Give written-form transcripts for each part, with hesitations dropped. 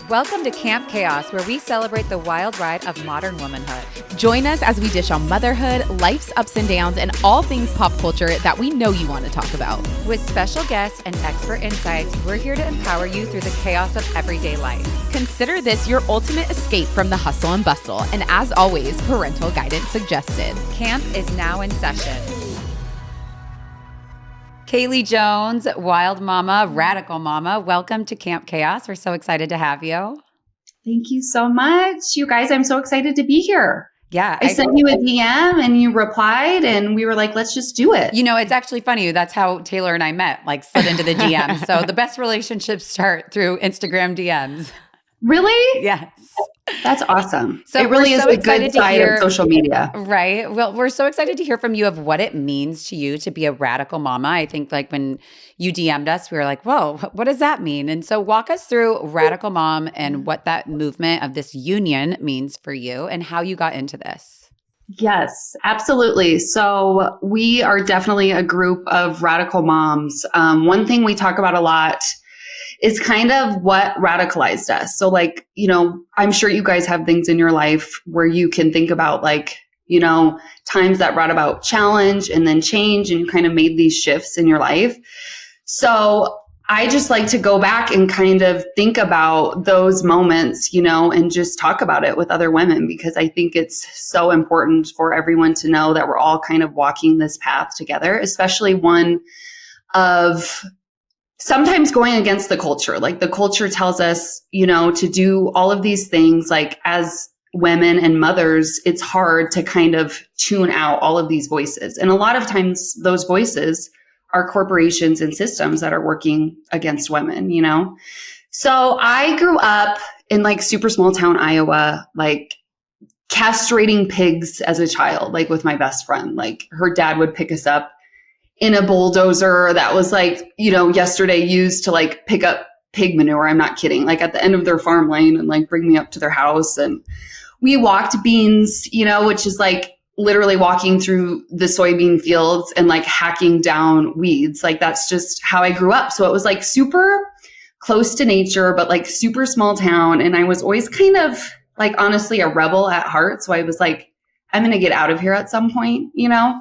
Welcome to Camp Chaos, where we celebrate the wild ride of modern womanhood. Join us as we dish on motherhood, life's ups and downs, and all things pop culture that we know you want to talk about. With special guests and expert insights, we're here to empower you through the chaos of everyday life. Consider this your ultimate escape from the hustle and bustle. And as always, parental guidance suggested. Camp is now in session. Caley Jones, wild mama, radical mama, welcome to Camp Chaos. We're so excited to have you. Thank you so much. You guys, I'm so excited to be here. Yeah. I sent you a DM and you replied and we were like, let's just do it. You know, it's actually funny. That's how Taylor and I met, like slid into the DM. So the best relationships start through Instagram DMs. Really? Yes. That's awesome. So it really is so the good side of social media. Right. Well, we're so excited to hear from you of what it means to you to be a radical mama. I think like when you DM'd us, we were like, whoa, what does that mean? And so walk us through radical mom and what that movement of this union means for you and how you got into this. Yes, absolutely. So we are definitely a group of radical moms. One thing we talk about a lot is kind of what radicalized us. So like, you know, I'm sure you guys have things in your life where you can think about like, you know, times that brought about challenge and then change and you kind of made these shifts in your life. So I just like to go back and kind of think about those moments, you know, and just talk about it with other women because I think it's so important for everyone to know that we're all kind of walking this path together, especially one of sometimes going against the culture. Like the culture tells us, you know, to do all of these things. Like as women and mothers, it's hard to kind of tune out all of these voices. And a lot of times those voices are corporations and systems that are working against women, you know? So I grew up in like super small town Iowa, like castrating pigs as a child, like with my best friend. Like her dad would pick us up in a bulldozer that was like, you know, yesterday used to like pick up pig manure. I'm not kidding. Like at the end of their farm lane and like bring me up to their house. And we walked beans, you know, which is like literally walking through the soybean fields and like hacking down weeds. Like that's just how I grew up. So it was like super close to nature, but like super small town. And I was always kind of like honestly a rebel at heart. So I was like, I'm going to get out of here at some point, you know?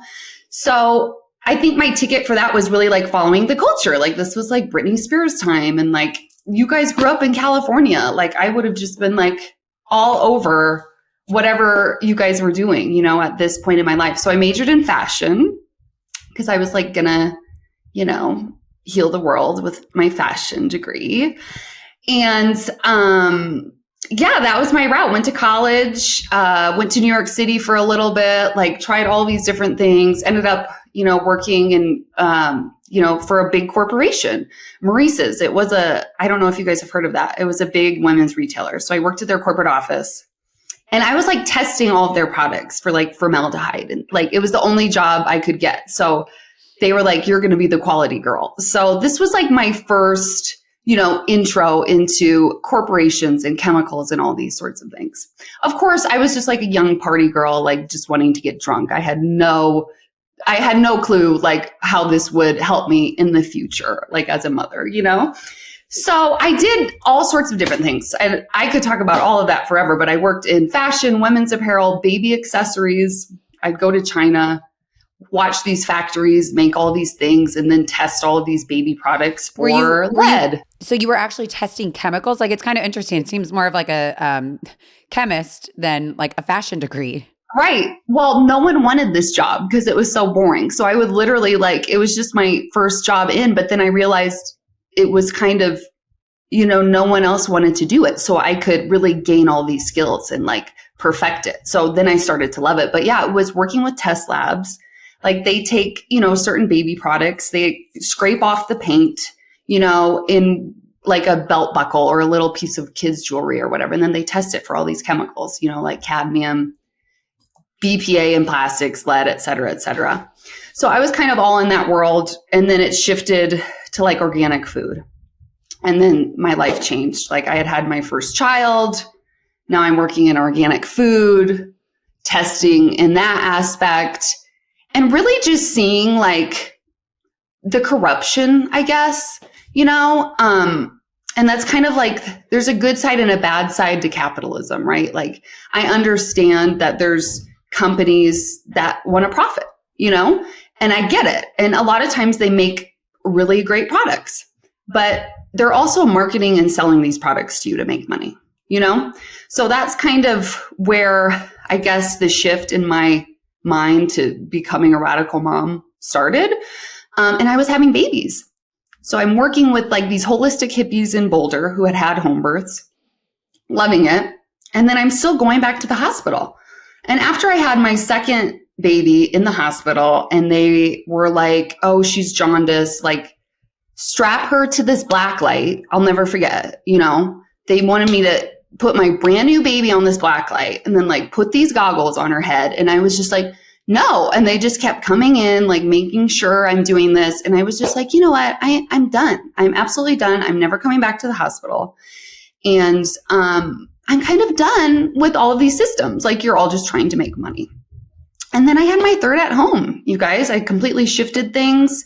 So I think my ticket for that was really like following the culture. Like this was like Britney Spears time. And like you guys grew up in California. Like I would have just been like all over whatever you guys were doing, you know, at this point in my life. So I majored in fashion because I was like gonna, you know, heal the world with my fashion degree. And yeah, that was my route. Went to college, went to New York City for a little bit, like tried all these different things, ended up, you know, working and, you know, for a big corporation, Maurice's. It was I don't know if you guys have heard of that. It was a big women's retailer. So I worked at their corporate office and I was like testing all of their products for like formaldehyde. And like, it was the only job I could get. So they were like, you're going to be the quality girl. So this was like my first, you know, intro into corporations and chemicals and all these sorts of things. Of course, I was just like a young party girl, like just wanting to get drunk. I had no clue like how this would help me in the future, like as a mother, you know? So I did all sorts of different things. And I could talk about all of that forever, but I worked in fashion, women's apparel, baby accessories. I'd go to China, watch these factories make all these things, and then test all of these baby products for lead. So you were actually testing chemicals? Like it's kind of interesting. It seems more of like a chemist than like a fashion degree. Right. Well, no one wanted this job because it was so boring. So I would literally like, it was just my first job in, but then I realized it was kind of, you know, no one else wanted to do it. So I could really gain all these skills and like perfect it. So then I started to love it. But yeah, it was working with test labs. Like they take, you know, certain baby products, they scrape off the paint, you know, in like a belt buckle or a little piece of kids' jewelry or whatever. And then they test it for all these chemicals, you know, like cadmium, BPA in plastics, lead, et cetera, et cetera. So I was kind of all in that world. And then it shifted to like organic food. And then my life changed. Like I had my first child. Now I'm working in organic food, testing in that aspect, and really just seeing like the corruption, I guess, you know, And that's kind of like, there's a good side and a bad side to capitalism, right? Like, I understand that there's companies that want to profit, and I get it. And a lot of times they make really great products, but they're also marketing and selling these products to you to make money, So that's kind of where I guess the shift in my mind to becoming a radical mom started. And I was having babies. So I'm working with like these holistic hippies in Boulder who had home births, loving it. And then I'm still going back to the hospital. And after I had my second baby in the hospital and they were like, oh, she's jaundiced, like strap her to this black light. I'll never forget, they wanted me to put my brand new baby on this black light and then like put these goggles on her head. And I was just like, no. And they just kept coming in, like making sure I'm doing this. And I was just like, you know what? I'm done. I'm absolutely done. I'm never coming back to the hospital. And I'm kind of done with all of these systems. Like, you're all just trying to make money. And then I had my third at home, you guys. I completely shifted things.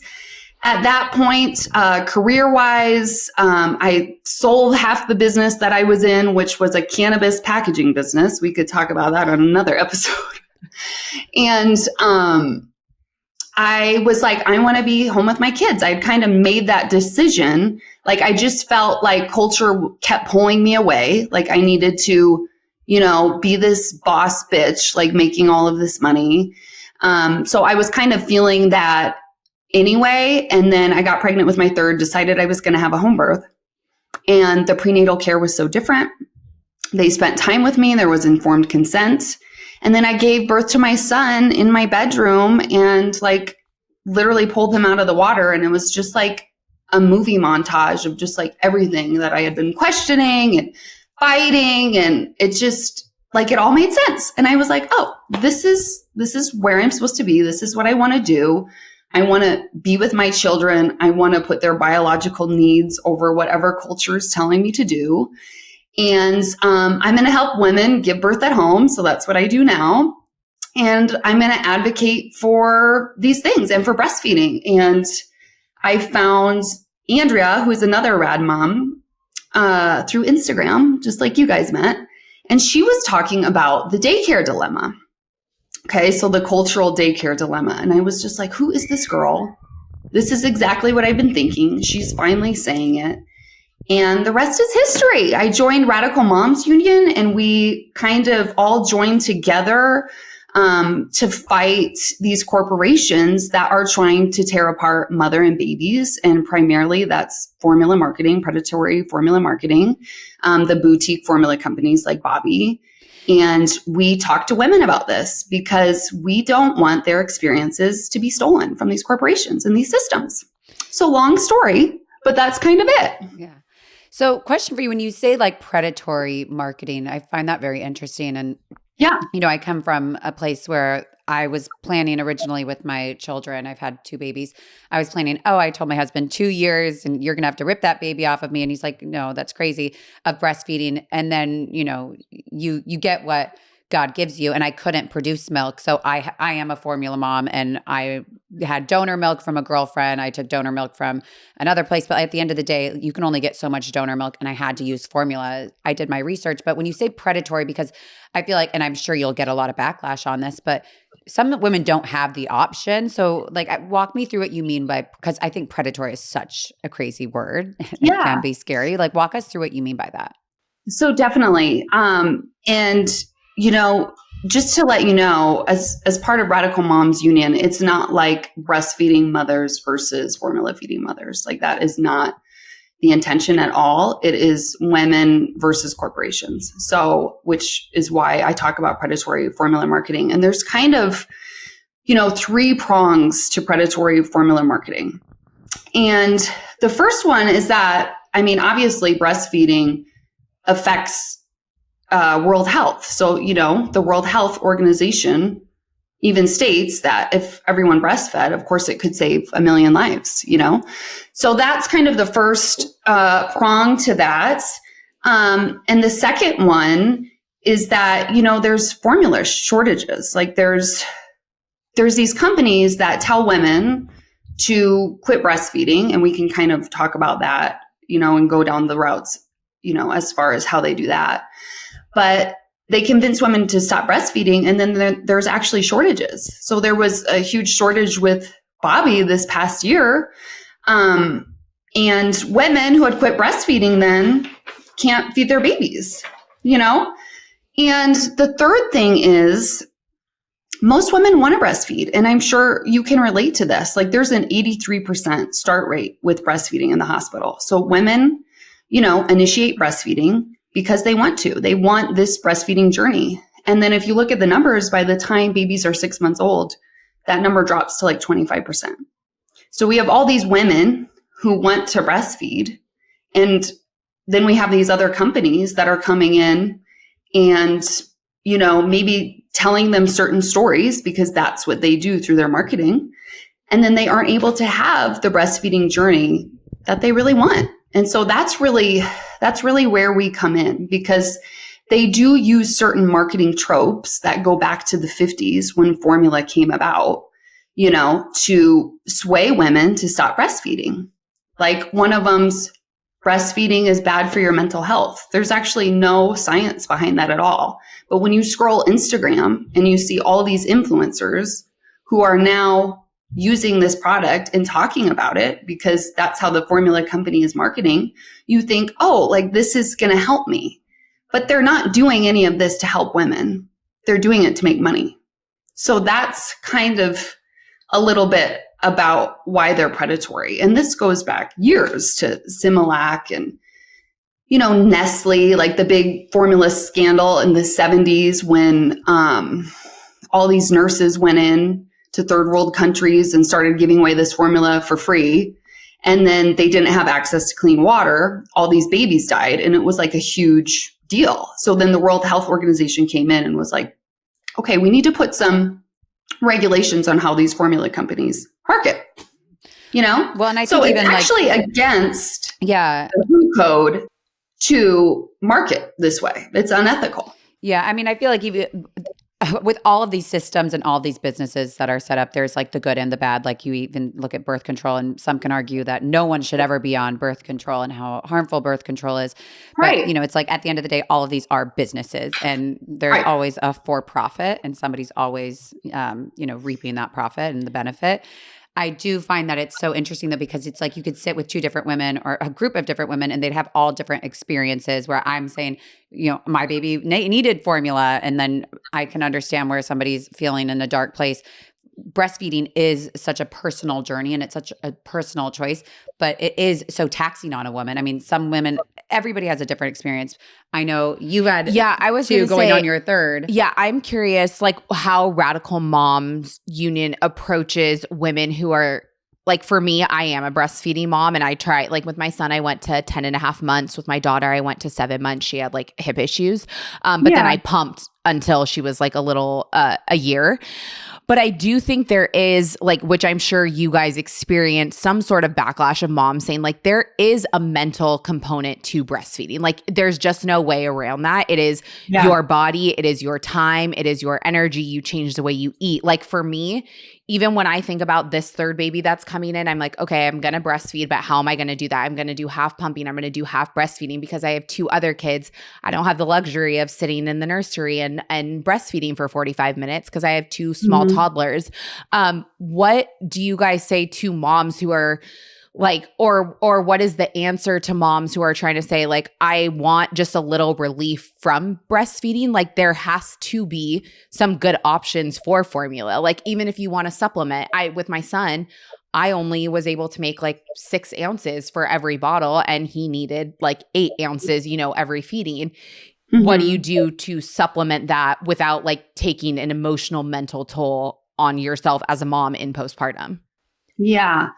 At that point, career-wise, I sold half the business that I was in, which was a cannabis packaging business. We could talk about that on another episode. And I was like, I want to be home with my kids. I'd kind of made that decision. Like, I just felt like culture kept pulling me away. Like, I needed to, be this boss bitch, like making all of this money. So I was kind of feeling that anyway. And then I got pregnant with my third, decided I was going to have a home birth. And the prenatal care was so different. They spent time with me. There was informed consent. And then I gave birth to my son in my bedroom and like literally pulled him out of the water. And it was just like a movie montage of just like everything that I had been questioning and fighting. And it just like, it all made sense. And I was like, oh, this is where I'm supposed to be. This is what I want to do. I want to be with my children. I want to put their biological needs over whatever culture is telling me to do. And I'm going to help women give birth at home. So that's what I do now. And I'm going to advocate for these things and for breastfeeding. And I found Andrea, who is another rad mom, through Instagram, just like you guys met. And she was talking about the daycare dilemma. Okay, so the cultural daycare dilemma. And I was just like, who is this girl? This is exactly what I've been thinking. She's finally saying it. And the rest is history. I joined Radical Moms Union and we kind of all joined together to fight these corporations that are trying to tear apart mother and babies. And primarily that's formula marketing, predatory formula marketing, the boutique formula companies like Bobby. And we talk to women about this because we don't want their experiences to be stolen from these corporations and these systems. So long story, but that's kind of it. Yeah. So question for you, when you say like predatory marketing, I find that very interesting. And, yeah, I come from a place where I was planning originally with my children. I've had 2 babies. I was planning, I told my husband 2 years and you're going to have to rip that baby off of me. And he's like, no, that's crazy, of breastfeeding. And then, you get what God gives you. And I couldn't produce milk. So I am a formula mom and I had donor milk from a girlfriend. I took donor milk from another place. But at the end of the day, you can only get so much donor milk and I had to use formula. I did my research. But when you say predatory, because I feel like, and I'm sure you'll get a lot of backlash on this, but some women don't have the option. So like, walk me through what you mean by, because I think predatory is such a crazy word. Yeah. It can be scary. Like, walk us through what you mean by that. So definitely. And just to let you know, as part of Radical Moms Union, it's not like breastfeeding mothers versus formula feeding mothers. Like, that is not the intention at all. It is women versus corporations. So, which is why I talk about predatory formula marketing. And there's kind of, 3 prongs to predatory formula marketing. And the first one is that, obviously breastfeeding affects World Health. So, the World Health Organization even states that if everyone breastfed, of course, it could save 1 million lives, So that's kind of the first prong to that. And the second one is that, there's formula shortages. Like there's these companies that tell women to quit breastfeeding, and we can kind of talk about that, and go down the routes, as far as how they do that. But they convince women to stop breastfeeding, and then there's actually shortages. So there was a huge shortage with Bobby this past year. And women who had quit breastfeeding then can't feed their babies, And the third thing is most women want to breastfeed. And I'm sure you can relate to this. Like there's an 83% start rate with breastfeeding in the hospital. So women, initiate breastfeeding because they want to. They want this breastfeeding journey. And then if you look at the numbers, by the time babies are 6 months old, that number drops to like 25%. So we have all these women who want to breastfeed. And then we have these other companies that are coming in and, maybe telling them certain stories because that's what they do through their marketing. And then they aren't able to have the breastfeeding journey that they really want. And so that's really where we come in, because they do use certain marketing tropes that go back to the 50s when formula came about, to sway women to stop breastfeeding. Like one of them's breastfeeding is bad for your mental health. There's actually no science behind that at all. But when you scroll Instagram and you see all these influencers who are now using this product and talking about it because that's how the formula company is marketing, you think, oh, like this is going to help me. But they're not doing any of this to help women. They're doing it to make money. So that's kind of a little bit about why they're predatory. And this goes back years to Similac and, Nestle, like the big formula scandal in the 70s when all these nurses went in to third world countries and started giving away this formula for free. And then they didn't have access to clean water. All these babies died. And it was like a huge deal. So then the World Health Organization came in and was like, okay, we need to put some regulations on how these formula companies market, Well, and I think so even it's actually against the food code to market this way. It's unethical. Yeah. I mean, I feel like even with all of these systems and all these businesses that are set up, there's like the good and the bad. Like you even look at birth control, and some can argue that no one should ever be on birth control and how harmful birth control is. Right. But, it's like at the end of the day, all of these are businesses, and there's always a for-profit, and somebody's always, reaping that profit and the benefit. I do find that it's so interesting though, because it's like you could sit with two different women or a group of different women and they'd have all different experiences where I'm saying, my baby needed formula. And then I can understand where somebody's feeling in a dark place. Breastfeeding is such a personal journey and it's such a personal choice, but it is so taxing on a woman. I mean, some women, everybody has a different experience. I know you've had I was two going on your third. Yeah, I'm curious like how Radical Moms Union approaches women who are like, for me, I am a breastfeeding mom and I try, like with my son, I went to 10 and a half months. With my daughter, I went to 7 months. She had like hip issues. But then I pumped until she was like a year. But I do think there is like, which I'm sure you guys experience, some sort of backlash of moms saying like there is a mental component to breastfeeding. Like there's just no way around that. It is your body. It is your time. It is your energy. You change the way you eat. Like for me, even when I think about this third baby that's coming in, I'm like, okay, I'm going to breastfeed, but how am I going to do that? I'm going to do half pumping. I'm going to do half breastfeeding because I have 2 other kids. I don't have the luxury of sitting in the nursery and breastfeeding for 45 minutes because I have 2 small toddlers. What do you guys say to moms who are like, or what is the answer to moms who are trying to say like, I want just a little relief from breastfeeding? Like there has to be some good options for formula. Like even if you want to supplement, with my son, I only was able to make like 6 ounces for every bottle and he needed like 8 ounces, every feeding. What do you do to supplement that without like taking an emotional, mental toll on yourself as a mom in postpartum? Yeah.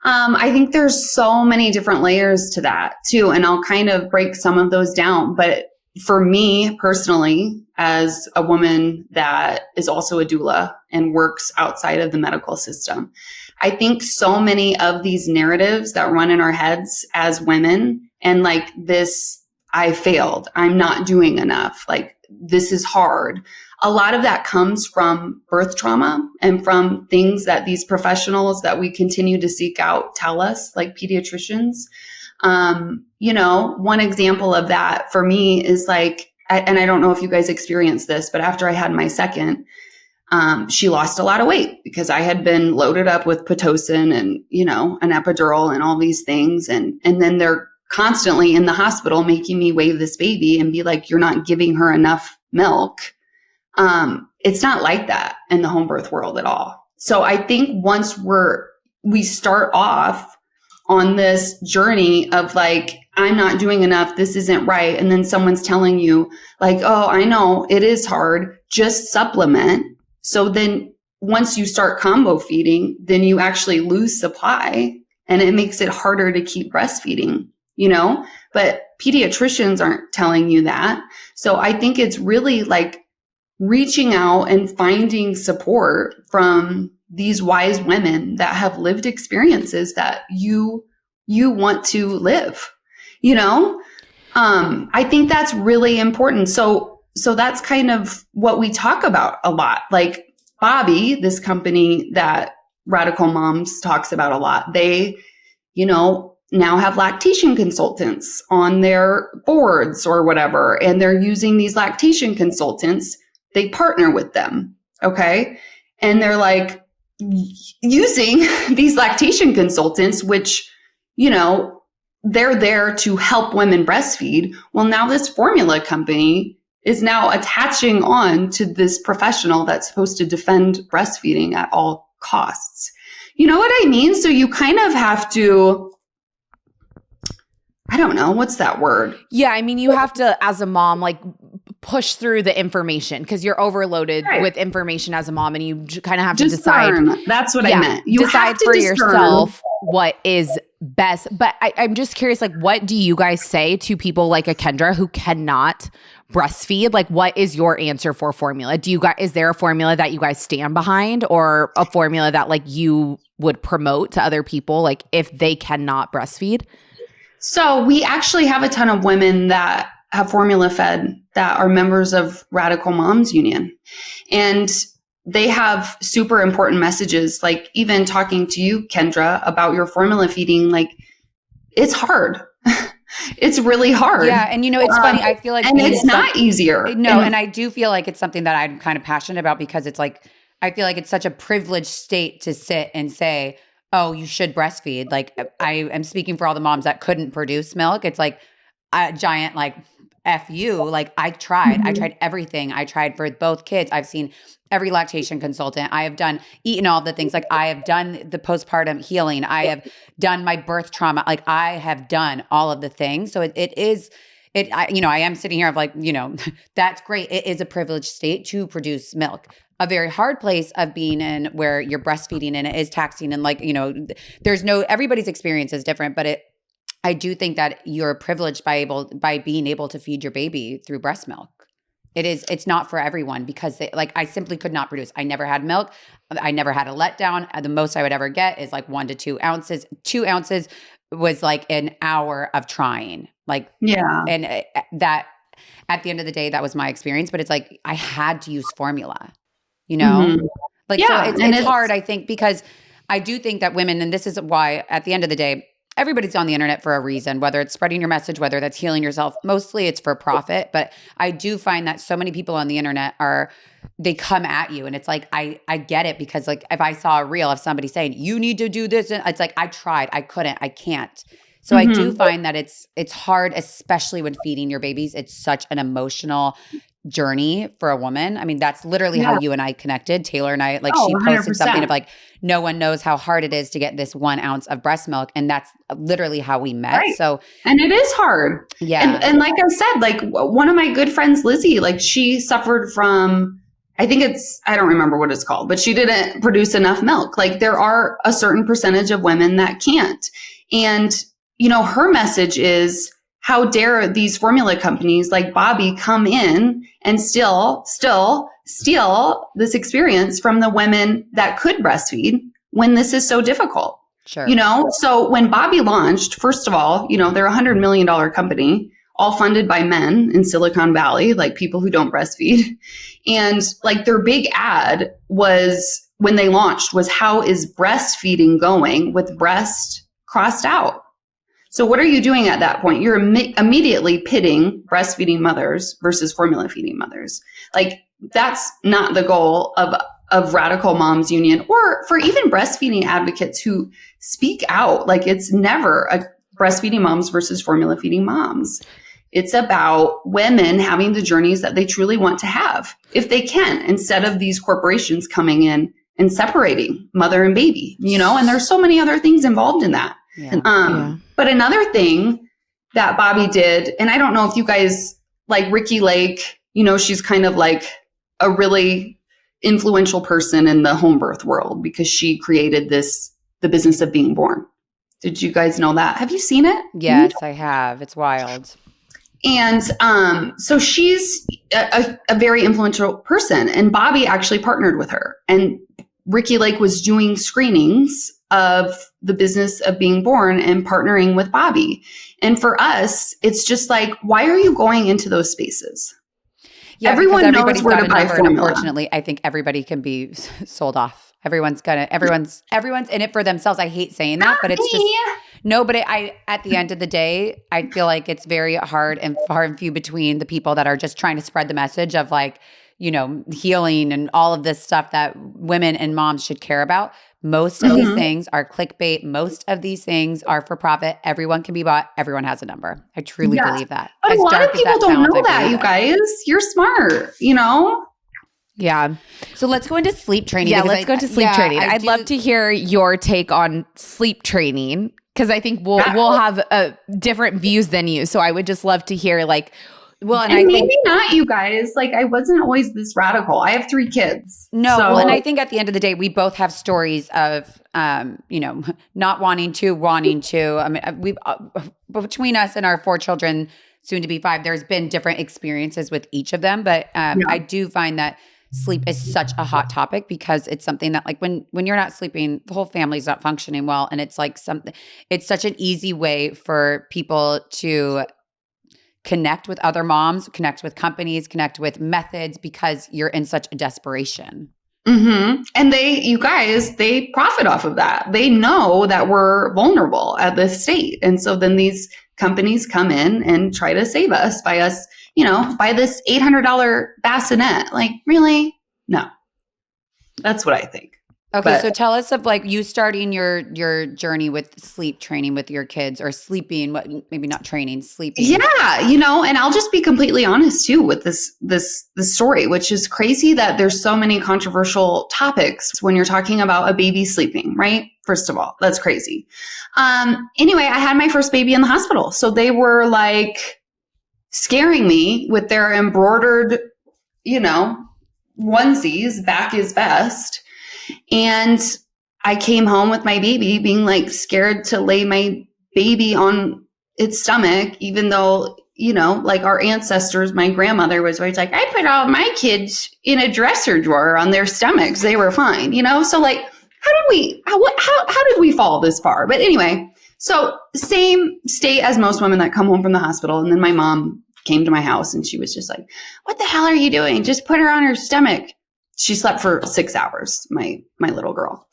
I think there's so many different layers to that too. And I'll kind of break some of those down. But for me personally, as a woman that is also a doula and works outside of the medical system, I think so many of these narratives that run in our heads as women and like this, I failed, I'm not doing enough, like this is hard. A lot of that comes from birth trauma and from things that these professionals that we continue to seek out tell us, like pediatricians. One example of that for me is like, and I don't know if you guys experienced this, but after I had my second, she lost a lot of weight because I had been loaded up with Pitocin and, an epidural and all these things. And then they're constantly in the hospital making me weigh this baby and be like, you're not giving her enough milk. It's not like that in the home birth world at all. So I think once we start off on this journey of like, I'm not doing enough, this isn't right. And then someone's telling you like, oh, I know it is hard, just supplement. So then once you start combo feeding, then you actually lose supply and it makes it harder to keep breastfeeding, but pediatricians aren't telling you that. So I think it's really like reaching out and finding support from these wise women that have lived experiences that you want to live, I think that's really important. So that's kind of what we talk about a lot. Like Bobby, this company that Radical Moms talks about a lot, they, now have lactation consultants on their boards or whatever, and they're using these lactation consultants. They partner with them. Okay. And they're like using these lactation consultants, which, they're there to help women breastfeed. Well, now this formula company is now attaching on to this professional that's supposed to defend breastfeeding at all costs. You know what I mean? So you kind of have to, I don't know, what's that word? Yeah, I mean, you have to, as a mom, like push through the information because you're overloaded with information as a mom, and you kind of have to decide. That's what I meant. You decide have to for discern yourself what is best. But I'm just curious, like, what do you guys say to people like a Kendra who cannot breastfeed? Like, what is your answer for formula? Is there a formula that you guys stand behind, or a formula that like you would promote to other people, like if they cannot breastfeed? So we actually have a ton of women that have formula fed that are members of Radical Moms Union. And they have super important messages, like even talking to you, Kendra, about your formula feeding, like it's hard. It's really hard. Yeah. And it's funny. I feel like and it's not easier. No. And I do feel like it's something that I'm kind of passionate about because it's like, I feel like it's such a privileged state to sit and say, oh, you should breastfeed. Like I am speaking for all the moms that couldn't produce milk. It's like a giant like F you. Like I tried everything. I tried for both kids. I've seen every lactation consultant. I have eaten all the things. Like I have done the postpartum healing. I have done my birth trauma. Like I have done all of the things. So I am sitting here of like, that's great. It is a privileged state to produce milk. A very hard place of being in where you're breastfeeding and it is taxing and like, everybody's experience is different, but I do think that you're privileged by being able to feed your baby through breast milk. It's not for everyone because I simply could not produce. I never had milk. I never had a letdown. The most I would ever get is like 1 to 2 ounces. 2 ounces was like an hour of trying. Like, yeah. And that at the end of the day, that was my experience, but it's like, I had to use formula. Like, yeah, so it's hard, I think, because I do think that women, and this is why at the end of the day, everybody's on the internet for a reason, whether it's spreading your message, whether that's healing yourself, mostly it's for profit. But I do find that so many people on the internet they come at you and it's like, I get it because like if I saw a reel of somebody saying, you need to do this, and it's like, I tried, I couldn't, I can't. So I do find that it's hard, especially when feeding your babies. It's such an emotional journey for a woman. I mean, that's literally how you and I connected. Taylor and I, she posted 100%. Something of like, no one knows how hard it is to get this 1 ounce of breast milk. And that's literally how we met. Right. So, and it is hard. Yeah. And like I said, like one of my good friends, Lizzie, like she suffered from, I don't remember what it's called, but she didn't produce enough milk. Like there are a certain percentage of women that can't. And, her message is, how dare these formula companies like Bobby come in and still steal this experience from the women that could breastfeed when this is so difficult. Sure. So when Bobby launched, first of all, they're $100 million company, all funded by men in Silicon Valley, like people who don't breastfeed. And like their big ad was when they launched was, how is breastfeeding going with breast crossed out? So what are you doing at that point? You're immediately pitting breastfeeding mothers versus formula feeding mothers. Like that's not the goal of Radical Moms Union, or for even breastfeeding advocates who speak out. Like it's never a breastfeeding moms versus formula feeding moms. It's about women having the journeys that they truly want to have, if they can, instead of these corporations coming in and separating mother and baby, and there's so many other things involved in that. Yeah. But another thing that Bobby did, and I don't know if you guys like Ricki Lake, she's kind of like a really influential person in the home birth world because she created the business of being born. Did you guys know that? Have you seen it? Yes, I have. It's wild. And so she's a very influential person, and Bobby actually partnered with her. And Ricki Lake was doing screenings of the business of being born and partnering with Bobby. And for us, it's just like, why are you going into those spaces? Yeah, everyone knows where to buy formula. Unfortunately, I think everybody can be sold off. Everyone's in it for themselves. I hate saying that, but it's just no. But at the end of the day, I feel like it's very hard and far and few between the people that are just trying to spread the message of like, healing and all of this stuff that women and moms should care about. Most of these things are clickbait. Most of these things are for profit. Everyone can be bought. Everyone has a number. I truly believe that. But as a lot of people don't know that, you that. guys. You're smart, Yeah. So let's go into sleep training. Yeah, let's go into sleep training. I'd love to hear your take on sleep training because I think we'll have different views than you. So I would just love to hear like, well, and I maybe think, not you guys. Like I wasn't always this radical. I have 3 kids. No, well, and I think at the end of the day, we both have stories of, not wanting to. I mean, we've between us and our 4 children, soon to be 5, there's been different experiences with each of them. But I do find that sleep is such a hot topic because it's something that like when you're not sleeping, the whole family's not functioning well, and it's like it's such an easy way for people to connect with other moms, connect with companies, connect with methods because you're in such a desperation. Mm-hmm. And they profit off of that. They know that we're vulnerable at this state. And so then these companies come in and try to save us by buy this $800 bassinet. Like, really? No. That's what I think. Okay, so tell us of like you starting your journey with sleep training with your kids or sleeping, maybe not training, sleeping. Yeah, and I'll just be completely honest too with this story, which is crazy that there's so many controversial topics when you're talking about a baby sleeping, right? First of all, that's crazy. Anyway, I had my first baby in the hospital. So they were like scaring me with their embroidered, onesies, back is best. And I came home with my baby being like scared to lay my baby on its stomach, even though, like our ancestors, my grandmother was always like, I put all my kids in a dresser drawer on their stomachs. They were fine, So like, how did we fall this far? But anyway, so same state as most women that come home from the hospital. And then my mom came to my house and she was just like, what the hell are you doing? Just put her on her stomach. She slept for 6 hours, my little girl,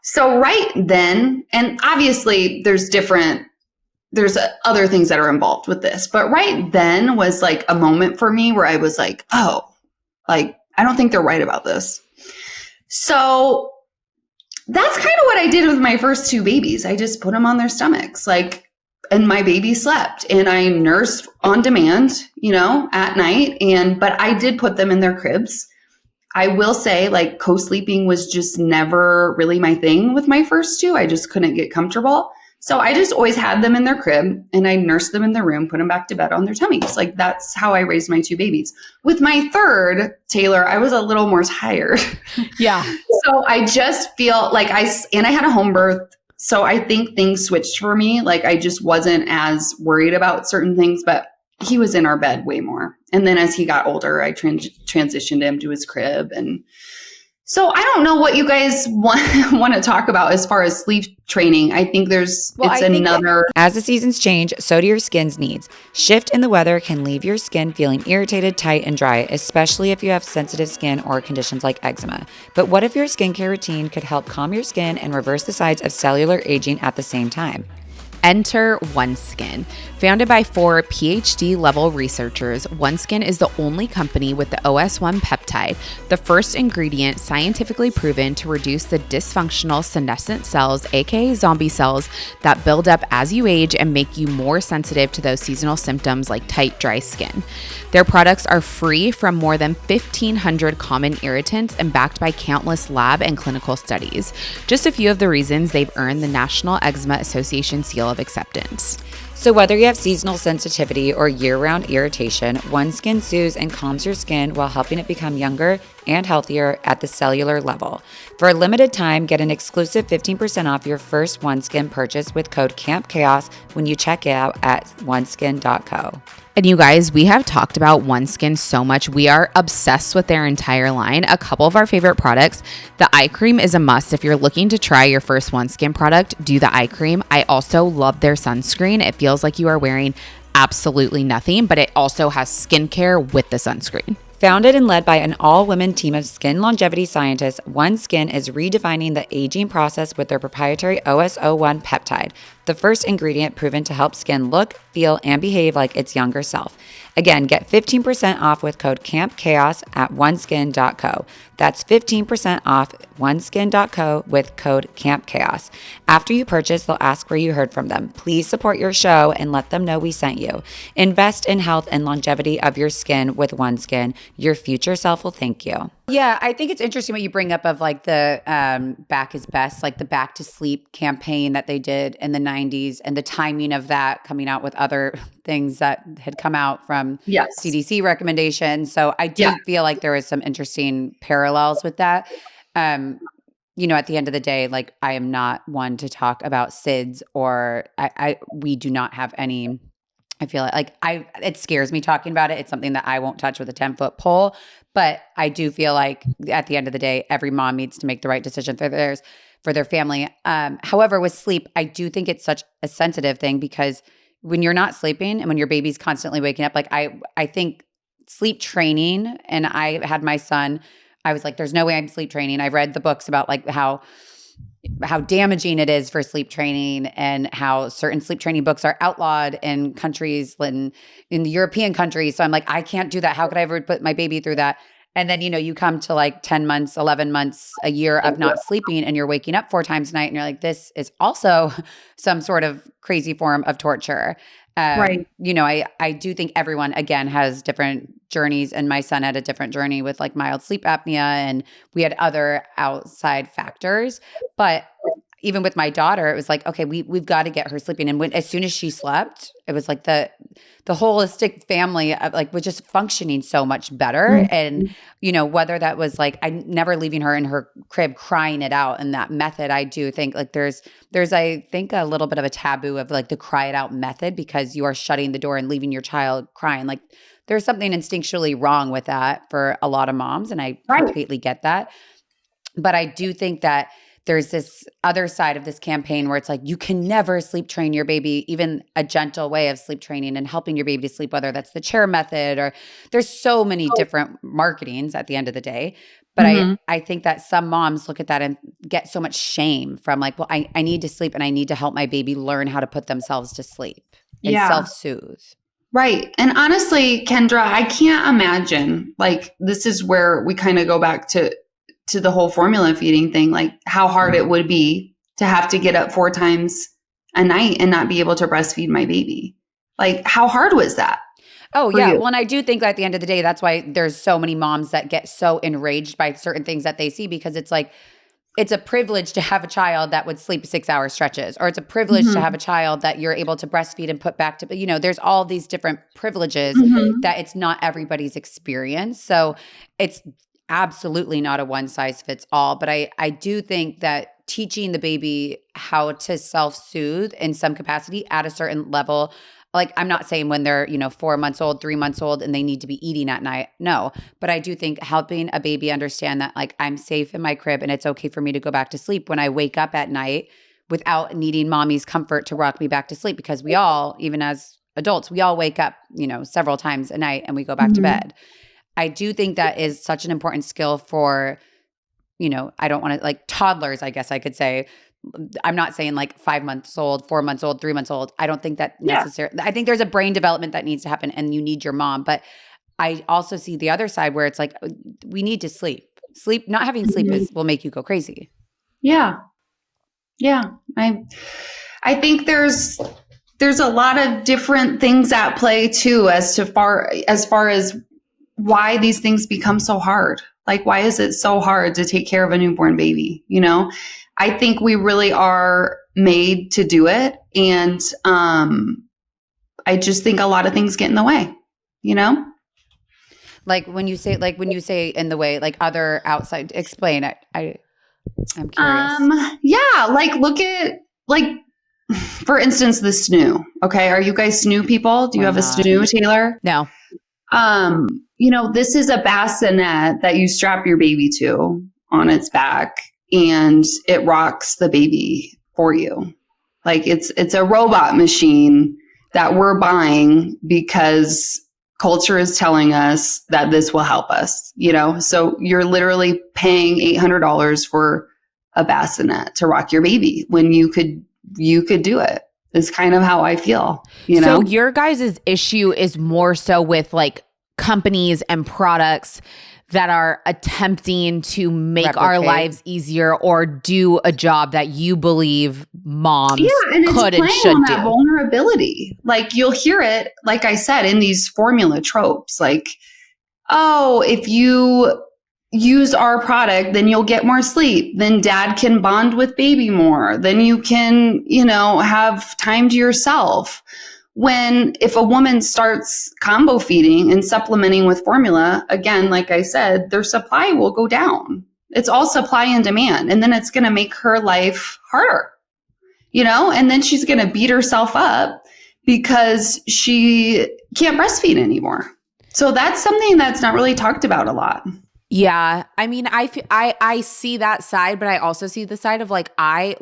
So right then, and obviously there's other things that are involved with this, but right then was like a moment for me where I was like, oh, like, I don't think they're right about this. So that's kind of what I did with my first 2 babies. I just put them on their stomachs, and my baby slept, and I nursed on demand, at night. But I did put them in their cribs. I will say like co-sleeping was just never really my thing with my first 2. I just couldn't get comfortable. So I just always had them in their crib and I nursed them in their room, put them back to bed on their tummies. Like that's how I raised my 2 babies. With my third, Taylor, I was a little more tired. Yeah. So I just feel like I had a home birth. So I think things switched for me. Like I just wasn't as worried about certain things, but he was in our bed way more. And then as he got older, I transitioned him to his crib. And so I don't know what you guys want to talk about as far as sleep training. I think as the seasons change, so do your skin's needs. Shift in the weather can leave your skin feeling irritated, tight, and dry, especially if you have sensitive skin or conditions like eczema. But what if your skincare routine could help calm your skin and reverse the signs of cellular aging at the same time? Enter OneSkin. Founded by 4 PhD level researchers, OneSkin is the only company with the OS1 peptide, the first ingredient scientifically proven to reduce the dysfunctional senescent cells, aka zombie cells, that build up as you age and make you more sensitive to those seasonal symptoms like tight, dry skin. Their products are free from more than 1,500 common irritants and backed by countless lab and clinical studies. Just a few of the reasons they've earned the National Eczema Association seal of acceptance. So whether you have seasonal sensitivity or year-round irritation, OneSkin soothes and calms your skin while helping it become younger and healthier at the cellular level. For a limited time, get an exclusive 15% off your first OneSkin purchase with code CAMPCHAOS when you check out at oneskin.co. And you guys, we have talked about OneSkin so much. We are obsessed with their entire line. A couple of our favorite products. The eye cream is a must. If you're looking to try your first OneSkin product, do the eye cream. I also love their sunscreen. It feels like you are wearing absolutely nothing, but it also has skincare with the sunscreen. Founded and led by an all-women team of skin longevity scientists, OneSkin is redefining the aging process with their proprietary OS01 peptide, the first ingredient proven to help skin look, feel, and behave like its younger self. Again, get 15% off with code CAMPCHAOS at oneskin.co. That's 15% off oneskin.co with code CAMPCHAOS. After you purchase, they'll ask where you heard from them. Please support your show and let them know we sent you. Invest in health and longevity of your skin with OneSkin. Your future self will thank you. Yeah, I think it's interesting what you bring up of like the Back is Best, like the Back to Sleep campaign that they did in the 90s and the timing of that coming out with other things that had come out from CDC recommendations. So I do feel like there was some interesting parallels with that. At the end of the day, like I am not one to talk about SIDS or we do not have any. I feel it scares me talking about it. It's something that I won't touch with a 10-foot pole. But I do feel like at the end of the day, every mom needs to make the right decision for their family. However, with sleep, I do think it's such a sensitive thing because when you're not sleeping and when your baby's constantly waking up, like I think sleep training, and I had my son, I was like, there's no way I'm sleep training. I read the books about like how damaging it is for sleep training and how certain sleep training books are outlawed in countries, in the European countries. So I'm like, I can't do that. How could I ever put my baby through that? And then, you come to like 10 months, 11 months, a year of not sleeping and you're waking up 4 times a night and you're like, this is also some sort of crazy form of torture. Right. I do think everyone, again, has different journeys, and my son had a different journey with like mild sleep apnea, and we had other outside factors. But even with my daughter, it was like, okay, we've got to get her sleeping. And as soon as she slept, it was like the holistic family of like was just functioning so much better. Mm-hmm. And whether that was like I never leaving her in her crib crying it out, and that method, I do think like there's I think a little bit of a taboo of like the cry it out method because you are shutting the door and leaving your child crying. Like there's something instinctually wrong with that for a lot of moms, and I completely get that. But I do think that there's this other side of this campaign where it's like you can never sleep train your baby, even a gentle way of sleep training and helping your baby to sleep, whether that's the chair method or there's so many different marketings at the end of the day. But I think that some moms look at that and get so much shame from like, well, I need to sleep and I need to help my baby learn how to put themselves to sleep and self-soothe. Right. And honestly, Kendra, I can't imagine, like, this is where we kind of go back to the whole formula feeding thing, like how hard it would be to have to get up 4 times a night and not be able to breastfeed my baby. Like, how hard was that? Oh, yeah. Well, and I do think at the end of the day, that's why there's so many moms that get so enraged by certain things that they see, because it's like, it's a privilege to have a child that would sleep 6-hour stretches, or it's a privilege to have a child that you're able to breastfeed and put back to, there's all these different privileges that it's not everybody's experience. So it's absolutely not a one size fits all. But I do think that teaching the baby how to self-soothe in some capacity at a certain level, like I'm not saying when they're, 4 months old, 3 months old, and they need to be eating at night. No, but I do think helping a baby understand that like I'm safe in my crib and it's okay for me to go back to sleep when I wake up at night without needing mommy's comfort to rock me back to sleep, because we all, even as adults, we all wake up, several times a night and we go back to bed. I do think that is such an important skill for, I don't want to like toddlers, I guess I could say, I'm not saying like 5 months old, 4 months old, 3 months old. I don't think that necessarily, I think there's a brain development that needs to happen and you need your mom. But I also see the other side where it's like, we need to sleep. Sleep, not having sleep will make you go crazy. Yeah. Yeah. I think there's a lot of different things at play too, as far as why these things become so hard. Like, why is it so hard to take care of a newborn baby? You know, I think we really are made to do it. And I just think a lot of things get in the way, you know? Like when you say in the way, like other outside, explain it. I'm curious. Yeah. Like look at, like, for instance, the snoo. Okay. Are you guys snoo people? Do you have a snoo, Taylor? No. You know, this is a bassinet that you strap your baby to on its back and it rocks the baby for you. Like it's a robot machine that we're buying because culture is telling us that this will help us, you know? So you're literally paying $800 for a bassinet to rock your baby when you could do it. Is kind of how I feel, you know? So your guys' issue is more so with like companies and products that are attempting to make our lives easier or do a job that you believe moms could and should do. That vulnerability. Like you'll hear it, like I said, in these formula tropes, like, oh, if you use our product, then you'll get more sleep. Then dad can bond with baby more. Then you can, you know, have time to yourself. When if a woman starts combo feeding and supplementing with formula, again, like I said, their supply will go down. It's all supply and demand. And then it's going to make her life harder, you know, and then she's going to beat herself up because she can't breastfeed anymore. So that's something that's not really talked about a lot. Yeah. I mean, I see that side, but I also see the side of I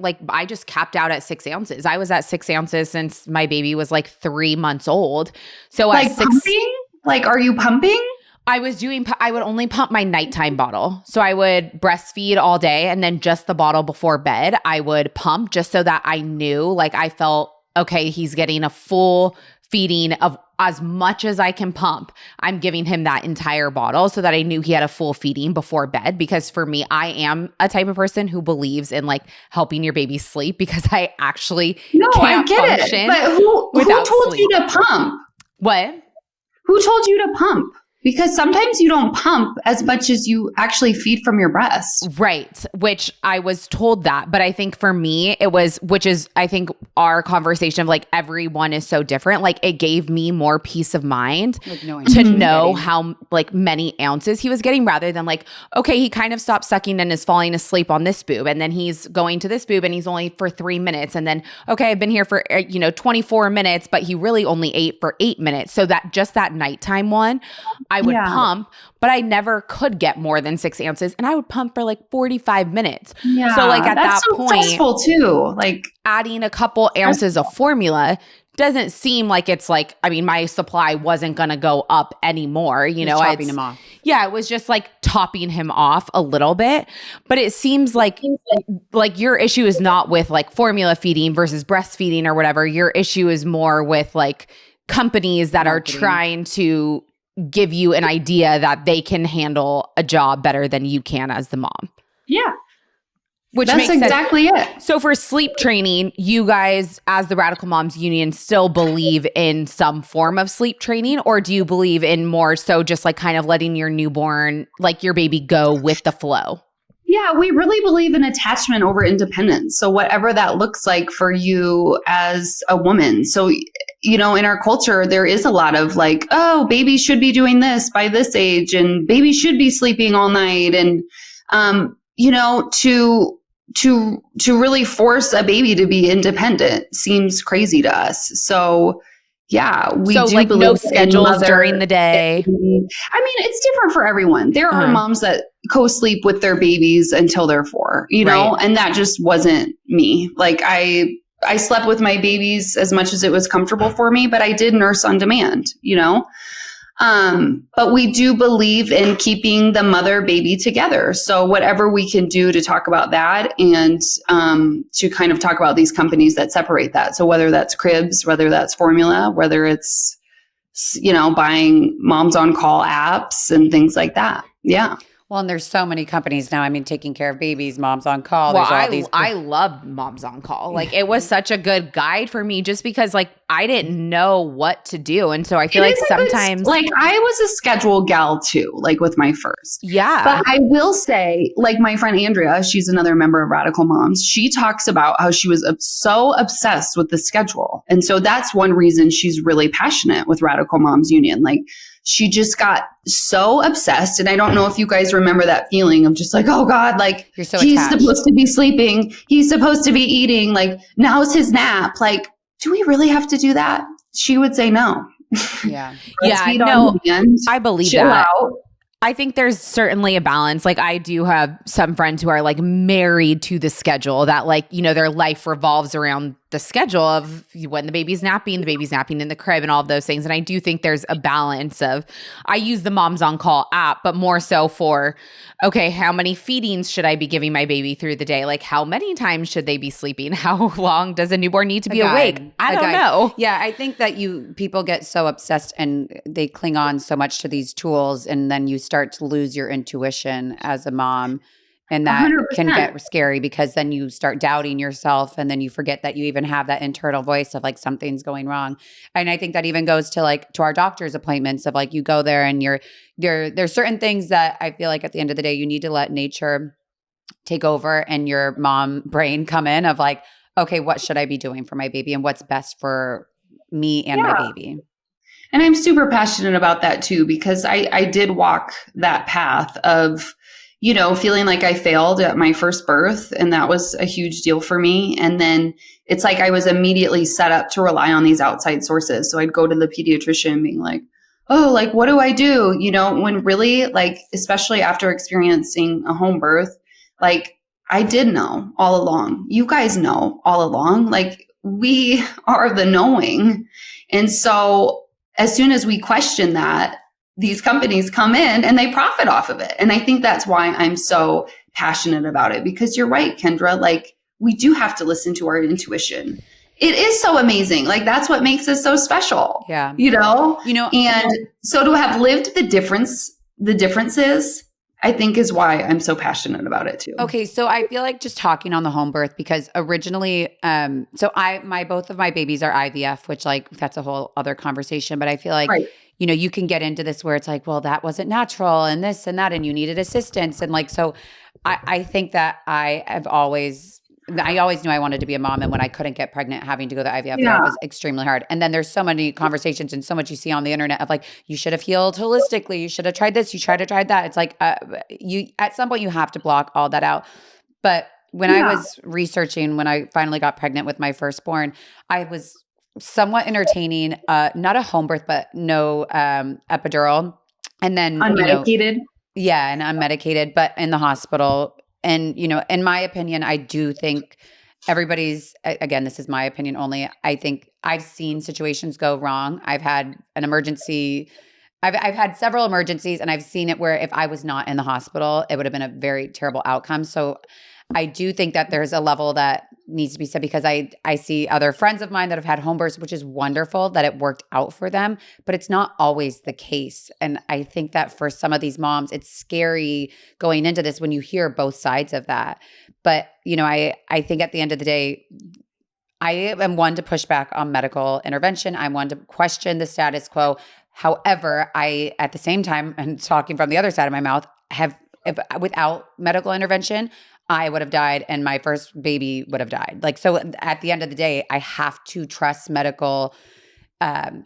just capped out at 6 ounces. I was at 6 ounces since my baby was like 3 months old. So like at 6, pumping? Like, are you pumping? I would only pump my nighttime bottle. So I would breastfeed all day and then just the bottle before bed, I would pump just so that I knew, like I felt, okay, he's getting a full feeding of as much as I can pump. I'm giving him that entire bottle so that I knew he had a full feeding before bed. Because for me, I am a type of person who believes in like helping your baby sleep because I actually can't function. But who told you to pump? What? Who told you to pump? Because sometimes you don't pump as much as you actually feed from your breast. Right. Which I was told that. But I think for me, it was, which is, I think our conversation of like everyone is so different. Like it gave me more peace of mind to know how like many ounces he was getting rather than like, okay, he kind of stopped sucking and is falling asleep on this boob. And then he's going to this boob and he's only for 3 minutes. And then, okay, I've been here for, 24 minutes, but he really only ate for 8 minutes. So that just that nighttime one, I would pump, but I never could get more than 6 ounces. And I would pump for like 45 minutes. Yeah, so like at that point, that's stressful too. Like adding a couple ounces of formula doesn't seem like it's like, I mean, my supply wasn't going to go up anymore. Topping him off. Yeah, it was just like topping him off a little bit. But it seems like your issue is not with like formula feeding versus breastfeeding or whatever. Your issue is more with like companies that are trying to give you an idea that they can handle a job better than you can as the mom. Yeah. Which That's makes exactly sense. it. So for sleep training, you guys as the Radical Moms Union still believe in some form of sleep training, or do you believe in more so just like kind of letting your newborn, like your baby go with the flow? Yeah, we really believe in attachment over independence. So whatever that looks like for you as a woman. So, in our culture, there is a lot of like, oh, baby should be doing this by this age and baby should be sleeping all night. And, to really force a baby to be independent seems crazy to us. So yeah, we do like believe no schedules during the day. I mean, it's different for everyone. There are moms that co-sleep with their babies until they're 4, right. And that just wasn't me. Like I slept with my babies as much as it was comfortable for me, but I did nurse on demand, But we do believe in keeping the mother baby together. So whatever we can do to talk about that and to kind of talk about these companies that separate that. So whether that's cribs, whether that's formula, whether it's, buying moms on call apps and things like that. Yeah. Well, and there's so many companies now. I mean, taking care of babies, moms on call. Well, There's all these. I loved Moms on Call. Like it was such a good guide for me just because like I didn't know what to do. And so I feel like sometimes like I was a schedule gal too, like with my first. Yeah. But I will say, like my friend Andrea, she's another member of Radical Moms. She talks about how she was so obsessed with the schedule. And so that's one reason she's really passionate with Radical Moms Union. Like she just got so obsessed. And I don't know if you guys remember that feeling of just like, oh God, like You're so he's attached. supposed to be sleeping. He's supposed to be eating. Like now's his nap. Like, do we really have to do that? She would say no. Yeah. Breastfeed no, on demand, I believe chill that. out. I think there's certainly a balance. Like I do have some friends who are like married to the schedule that like, their life revolves around the schedule of when the baby's napping in the crib and all of those things. And I do think there's a balance of, I use the Moms on Call app, but more so for, okay, how many feedings should I be giving my baby through the day? Like how many times should they be sleeping? How long does a newborn need to be awake? I don't know. Yeah, I think that people get so obsessed and they cling on so much to these tools, and then you start to lose your intuition as a mom. And that 100%. can get scary because then you start doubting yourself, and then you forget that you even have that internal voice of like something's going wrong. And I think that even goes to like to our doctor's appointments of like you go there and there's certain things that I feel like at the end of the day you need to let nature take over and your mom brain come in of like, okay, what should I be doing for my baby and what's best for me and my baby? And I'm super passionate about that too, because I did walk that path of, feeling like I failed at my first birth. And that was a huge deal for me. And then it's like I was immediately set up to rely on these outside sources. So I'd go to the pediatrician being like, oh, like, what do I do? When really, like, especially after experiencing a home birth, like I did know all along. You guys know all along. Like we are the knowing. And so as soon as we question that, these companies come in and they profit off of it. And I think that's why I'm so passionate about it, because you're right, Kendra, like we do have to listen to our intuition. It is so amazing. Like that's what makes us so special. Yeah. And so to have lived the differences, I think is why I'm so passionate about it too. Okay, so I feel like just talking on the home birth, because originally, both of my babies are IVF, which like that's a whole other conversation. But I feel like you can get into this where it's like, well, that wasn't natural, and this and that, and you needed assistance, and like so. I think that I always knew I wanted to be a mom, and when I couldn't get pregnant, having to go to IVF, that was extremely hard. And then there's so many conversations and so much you see on the internet of like, you should have healed holistically, you should have tried this, you tried to try that. It's like you at some point you have to block all that out. But when I was researching, when I finally got pregnant with my firstborn, I was somewhat entertaining, not a home birth, but no epidural, and then unmedicated. And unmedicated, but in the hospital. And, in my opinion, I do think again, this is my opinion only. I think I've seen situations go wrong. I've had an emergency. I've had several emergencies, and I've seen it where if I was not in the hospital, it would have been a very terrible outcome. So I do think that there's a level that needs to be said, because I see other friends of mine that have had home births, which is wonderful that it worked out for them, but it's not always the case. And I think that for some of these moms, it's scary going into this when you hear both sides of that. But, I think at the end of the day, I am one to push back on medical intervention. I'm one to question the status quo. However, I, at the same time, and talking from the other side of my mouth, without medical intervention, I would have died and my first baby would have died. Like, so at the end of the day, I have to trust medical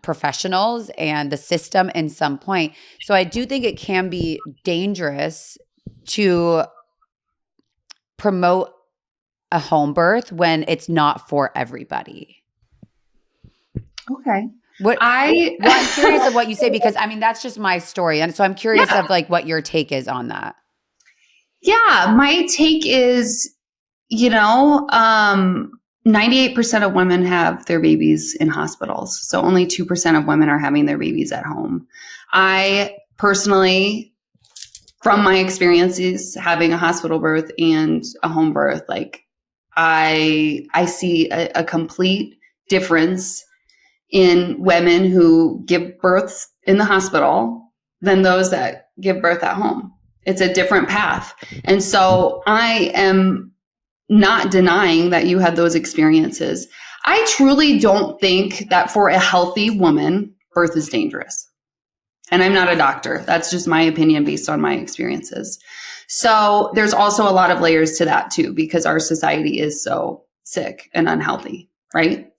professionals and the system in some point. So I do think it can be dangerous to promote a home birth when it's not for everybody. Okay. I'm curious of what you say, because I mean, that's just my story. And so I'm curious of like what your take is on that. Yeah, my take is, 98% of women have their babies in hospitals. So only 2% of women are having their babies at home. I personally, from my experiences having a hospital birth and a home birth, like I see a complete difference in women who give birth in the hospital than those that give birth at home. It's a different path. And so I am not denying that you had those experiences. I truly don't think that for a healthy woman, birth is dangerous. And I'm not a doctor. That's just my opinion based on my experiences. So there's also a lot of layers to that too, because our society is so sick and unhealthy, right?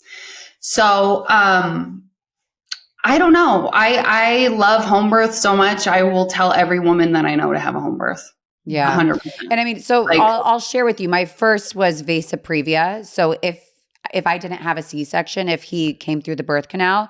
So I don't know. I love home birth so much. I will tell every woman that I know to have a home birth. Yeah. 100%. And I mean, so Like- I'll share with you. My first was vasa previa. So if I didn't have a C-section, if he came through the birth canal,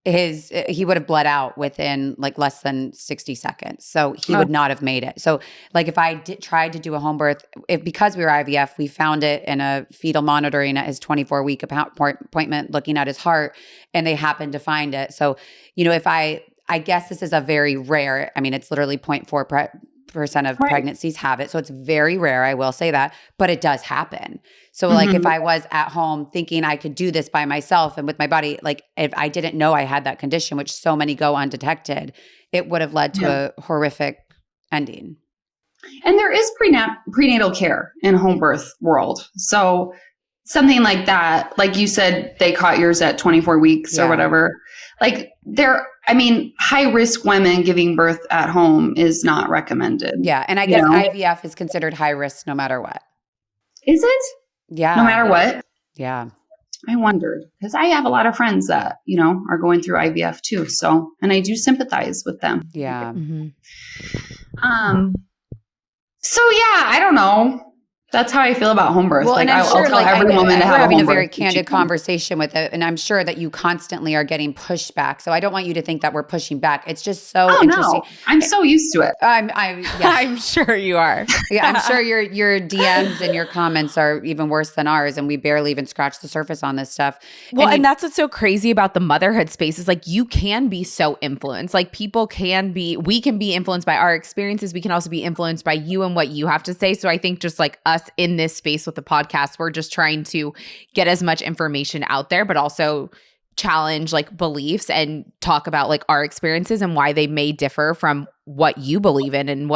he would have bled out within like less than 60 seconds. So he would not have made it. So like if I tried to do a home birth, because we were IVF, we found it in a fetal monitoring at his 24-week appointment, looking at his heart, and they happened to find it. So, if I guess this is a very rare, I mean, it's literally 0.4% of pregnancies have it. So it's very rare. I will say that, but it does happen. So like if I was at home thinking I could do this by myself and with my body, like if I didn't know I had that condition, which so many go undetected, it would have led to a horrific ending. And there is prenatal care in home birth world. So something like that, like you said, they caught yours at 24 weeks or whatever. Like high risk women giving birth at home is not recommended. Yeah. And I guess IVF is considered high risk no matter what. Is it? Yeah. No matter what? Yeah. I wondered because I have a lot of friends that, are going through IVF too. So, and I do sympathize with them. Yeah. So yeah, I don't know. That's how I feel about home birth. Well, like and I'm sure, I'll tell every woman to have we're having a home very birth candid conversation with it, and I'm sure that you constantly are getting pushed back. So I don't want you to think that we're pushing back. It's just so interesting. No. I'm so used to it. I'm sure you are. Yeah, I'm sure your DMs and your comments are even worse than ours, and we barely even scratch the surface on this stuff. Well, and that's what's so crazy about the motherhood space is like you can be so influenced. Like we can be influenced by our experiences. We can also be influenced by you and what you have to say. So I think just like us in this space with the podcast, we're just trying to get as much information out there, but also challenge like beliefs and talk about like our experiences and why they may differ from what you believe in and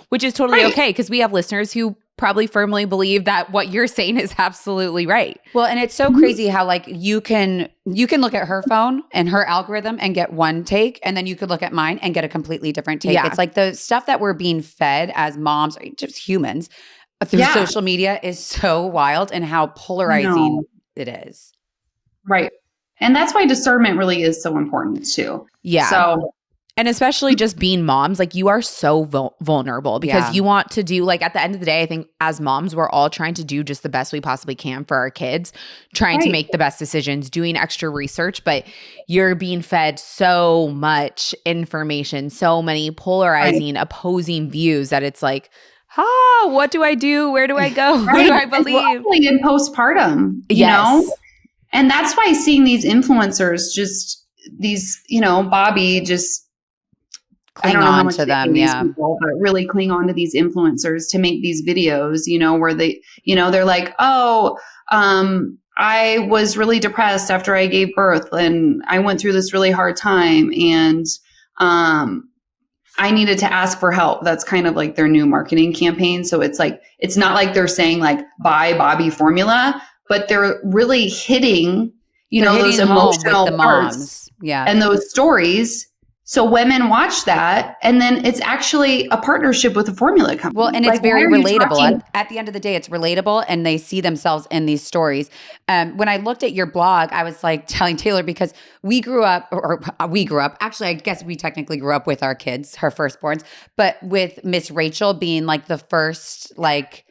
which is totally okay. Cause we have listeners who probably firmly believe that what you're saying is absolutely right. Well, and it's so crazy how like you can look at her phone and her algorithm and get one take, and then you could look at mine and get a completely different take. Yeah. It's like the stuff that we're being fed as moms, just humans, through social media is so wild, and how polarizing it is. Right. And that's why discernment really is so important too. Yeah. So, and especially just being moms, like you are so vulnerable because you want to do, like at the end of the day, I think as moms, we're all trying to do just the best we possibly can for our kids, trying to make the best decisions, doing extra research, but you're being fed so much information, so many polarizing, opposing views that it's like, what do I do? Where do I go? Who do I believe? In postpartum, you know? And that's why seeing these influencers, just these, Bobby, just cling on to them, people, but really cling on to these influencers to make these videos, where they, they're like, I was really depressed after I gave birth and I went through this really hard time and I needed to ask for help. That's kind of like their new marketing campaign. So it's like, it's not like they're saying like, buy Bobby formula, but they're really hitting, those emotional parts and those stories. So women watch that, and then it's actually a partnership with a formula company. Well, and it's very relatable. At the end of the day, it's relatable, and they see themselves in these stories. When I looked at your blog, I was like telling Taylor, because we grew up, actually, I guess we technically grew up with our kids, her firstborns, but with Miss Rachel being like the first, like,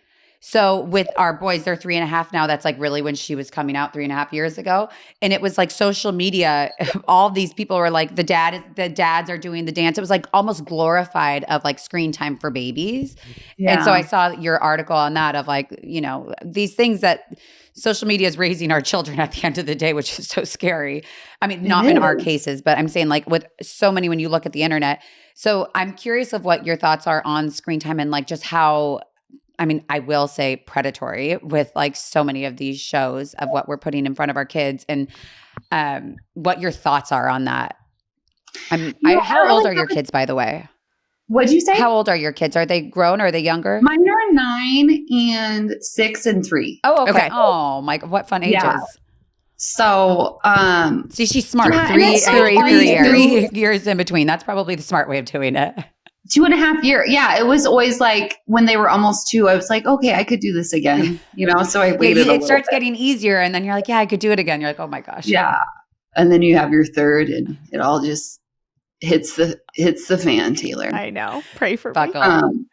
So with our boys, they're 3.5 now. That's like really when she was coming out 3.5 years ago. And it was like social media. All these people were like, the dads are doing the dance. It was like almost glorified of like screen time for babies. And so I saw your article on that of like, these things that social media is raising our children at the end of the day, which is so scary. I mean, not in our cases, but I'm saying like with so many when you look at the internet. So I'm curious of what your thoughts are on screen time and like just how, I mean, I will say predatory with like so many of these shows of what we're putting in front of our kids and what your thoughts are on that. How old are your kids, by the way? What'd you say? How old are your kids? Are they grown or are they younger? Mine are 9 and 6 and 3. Oh, okay. Oh, my, what fun ages. Yeah. So, see, she's smart. Yeah, 3 years in between. That's probably the smart way of doing it. 2.5 years. Yeah. It was always like when they were almost 2, I was like, okay, I could do this again, so I waited it starts getting easier and then you're like, yeah, I could do it again. You're like, oh my gosh. Yeah. And then you have your third and it all just hits the fan, Taylor. I know. Pray for Buckle. me.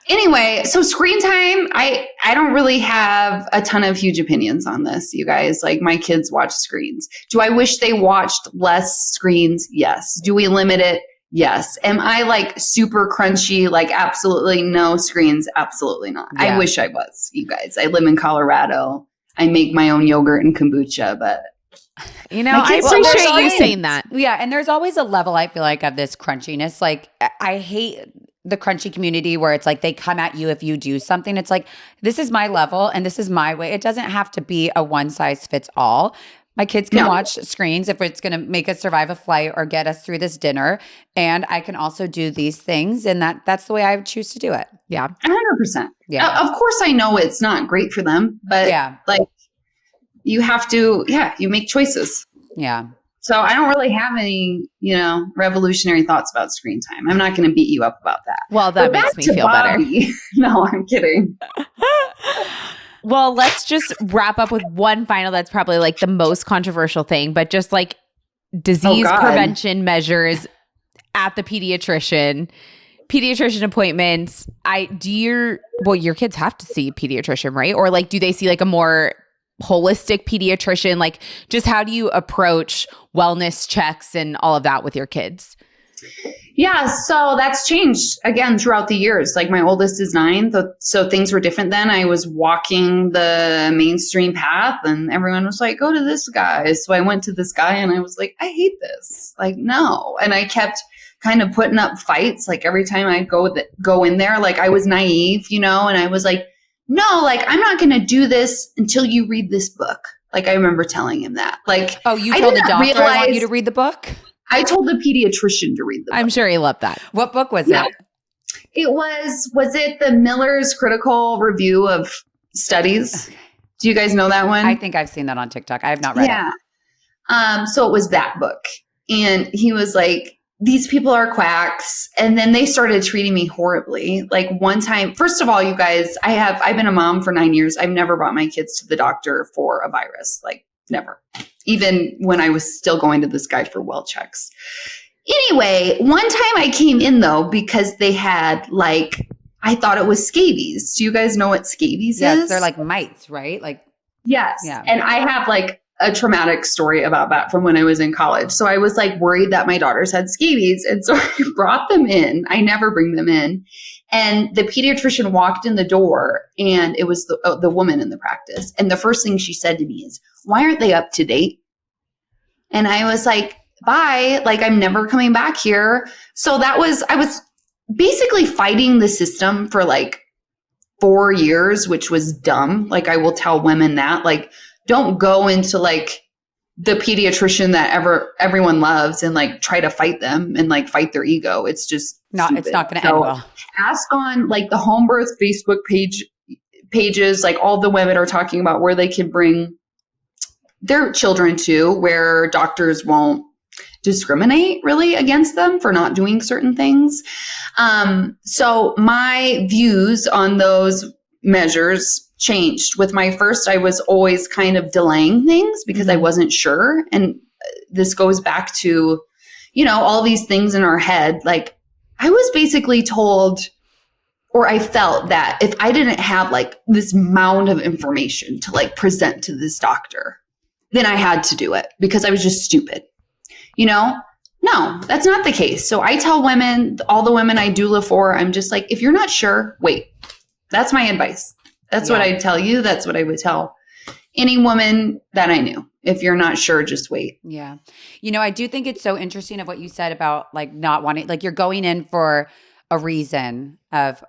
Anyway, so screen time, I don't really have a ton of huge opinions on this, you guys. Like my kids watch screens. Do I wish they watched less screens? Yes. Do we limit it? Yes. Am I like super crunchy, like absolutely no screens? Absolutely not. Yeah. I wish I was, you guys. I live in Colorado. I make my own yogurt and kombucha, but I appreciate you saying that. Yeah. And there's always a level, I feel like, of this crunchiness. Like I hate the crunchy community where it's like they come at you if you do something. It's like, this is my level and this is my way. It doesn't have to be a one size fits all. My kids can watch screens if it's going to make us survive a flight or get us through this dinner. And I can also do these things. And that's the way I would choose to do it. Yeah. 100%. Yeah. Of course I know it's not great for them, but like you have to, you make choices. Yeah. So I don't really have any, revolutionary thoughts about screen time. I'm not going to beat you up about that. Well, that makes me feel better. No, I'm kidding. Well, let's just wrap up with one final that's probably like the most controversial thing, but just like disease prevention measures at the pediatrician appointments. Your kids have to see a pediatrician, right? Or like, do they see like a more holistic pediatrician? Like just how do you approach wellness checks and all of that with your kids? Yeah, so that's changed again throughout the years. Like my oldest is 9, so things were different then. I was walking the mainstream path and everyone was like, go to this guy. So I went to this guy and I was like, I hate this. Like, no. And I kept kind of putting up fights. Like every time I'd go in there, like I was naive, and I was like, no, like I'm not going to do this until you read this book. Like I remember telling him that. Like, oh, you told the doctor I want you to read the book? I told the pediatrician to read the book. I'm sure he loved that. What book was it? It was it the Miller's Critical Review of Studies? Do you guys know that one? I think I've seen that on TikTok. I have not read it. So it was that book. And he was like, these people are quacks. And then they started treating me horribly. Like one time, first of all, you guys, I've been a mom for 9 years. I've never brought my kids to the doctor for a virus. Like never. Even when I was still going to this guy for well checks. Anyway, one time I came in though, because they had I thought it was scabies. Do you guys know what scabies is? They're like mites, right? Like, yes. Yeah. And I have a traumatic story about that from when I was in college. So I was worried that my daughters had scabies. And so I brought them in. I never bring them in. And the pediatrician walked in the door and it was the woman in the practice. And the first thing she said to me is, why aren't they up to date? And I was like, bye. Like, I'm never coming back here. So I was basically fighting the system for 4 years, which was dumb. Like, I will tell women that, don't go into the pediatrician that everyone loves and try to fight them and fight their ego. It's just stupid. It's not going to end well. Ask on the home birth Facebook pages, all the women are talking about where they can bring their children to, where doctors won't discriminate really against them for not doing certain things. So my views on those measures changed. With my first, I was always kind of delaying things because I wasn't sure. And this goes back to, all these things in our head. I was basically told, or I felt that if I didn't have like this mound of information to like present to this doctor, then I had to do it because I was just stupid. You know? No, that's not the case. So I tell women, all the women I doula for, I'm just like, if you're not sure, wait. That's my advice. That's what I tell you. That's what I would tell any woman that I knew. If you're not sure, just wait. Yeah. You know, I do think it's so interesting of what you said about like not wanting, like you're going in for a reason of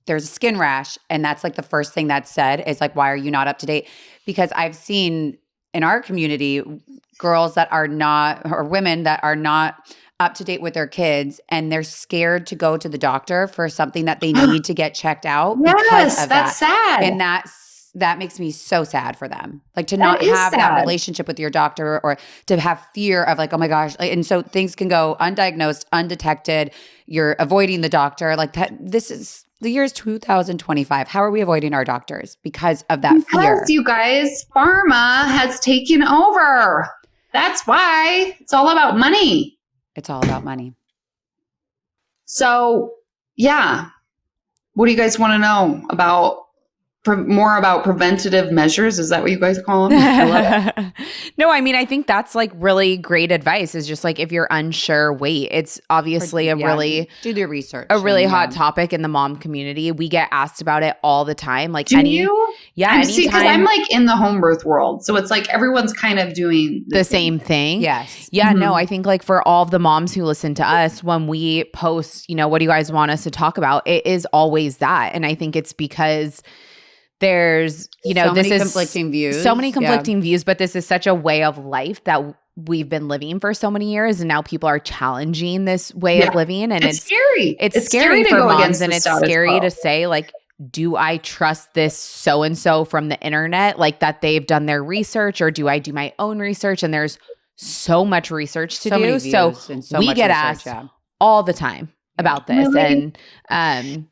there's a skin rash. And that's like the first thing that's said is like, why are you not up to date? Because I've seen in our community, girls that are not, or women that are not up to date with their kids, and they're scared to go to the doctor for something that they need to get checked out. Yes, of that's sad. And that makes me so sad for them. Like to not have that relationship with your doctor, or to have fear of like, oh my gosh. And so things can go undiagnosed, undetected. You're avoiding the doctor like that. The year is 2025. How are we avoiding our doctors? Because of that fear. Because you guys, pharma has taken over. That's why. It's all about money. It's all about money. So, yeah. What do you guys want to know about more about preventative measures? Is that what you guys call them? I love it. No, I mean, I think that's like really great advice is just like, if you're unsure, wait. It's obviously really do your research. A really hot topic in the mom community. We get asked about it all the time. Like, do you? Yeah. Because I'm like in the home birth world. So it's like everyone's kind of doing the same thing. Yes. Yeah, no, I think like for all of the moms who listen to us, when we post, you know, what do you guys want us to talk about? It is always that. And I think it's because there's, you know, so many conflicting views, but this is such a way of life that we've been living for so many years. And now people are challenging this way of living. And it's scary. It's scary for moms, and it's scary to say like, do I trust this so-and-so from the internet, like that they've done their research, or do I do my own research? And there's so much research to do. So we get asked all the time about this. Really? And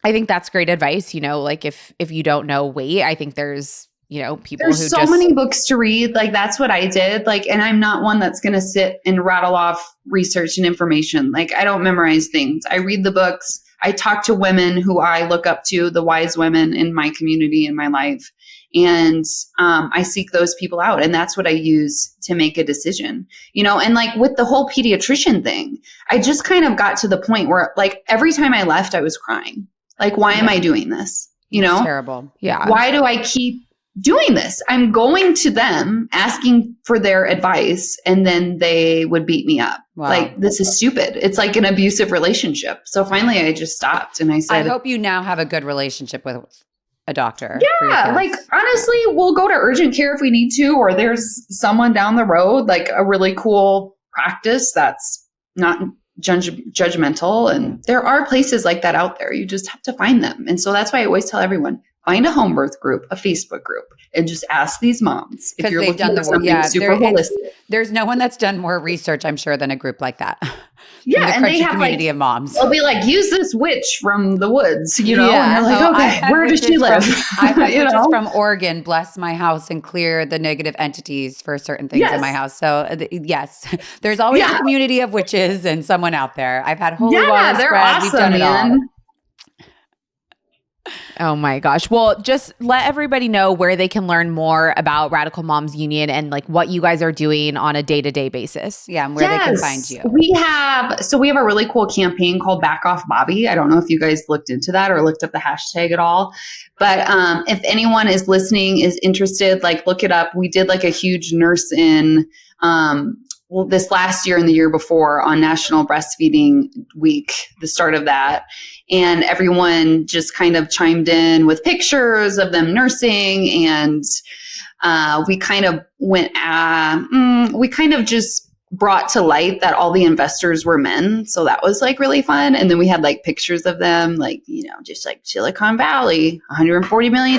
I think that's great advice. You know, like if you don't know, wait. I think there's, you know, people there's so many books to read. Like that's what I did. Like, and I'm not one that's going to sit and rattle off research and information. Like I don't memorize things. I read the books. I talk to women who I look up to, the wise women in my community, in my life. And I seek those people out. And that's what I use to make a decision, you know, and like with the whole pediatrician thing, I just kind of got to the point where like every time I left, I was crying. Like, why am I doing this? You know, it's terrible. Yeah. Why do I keep doing this? I'm going to them asking for their advice, and then they would beat me up. Wow. Like, this is stupid. It's like an abusive relationship. So finally I just stopped and I said, I hope you now have a good relationship with a doctor. Yeah. Like, honestly, we'll go to urgent care if we need to, or there's someone down the road, like a really cool practice that's not judgmental. And there are places like that out there. You just have to find them. And so that's why I always tell everyone, find a home birth group, a Facebook group, and just ask these moms if you're looking for something super holistic. There's no one that's done more research, I'm sure, than a group like that. Yeah, the and they have community of moms. They'll be like, use this witch from the woods, you know? Yeah. And they're like, okay, where does she live? I've had witches from Oregon bless my house and clear the negative entities for certain things in my house. So yes, there's always a community of witches and someone out there. I've had holy water they're spread. Awesome, we've done it all. Oh my gosh. Well, just let everybody know where they can learn more about Radical Moms Union and like what you guys are doing on a day-to-day basis. Yeah, and where they can find you. We have a really cool campaign called Back Off Bobby. I don't know if you guys looked into that or looked up the hashtag at all. But if anyone is listening, is interested, like look it up. We did like a huge nurse in this last year and the year before on National Breastfeeding Week, the start of that. And everyone just kind of chimed in with pictures of them nursing. And we kind of we kind of just brought to light that all the investors were men. So that was like really fun. And then we had like pictures of them, like, you know, just like Silicon Valley, $140 million.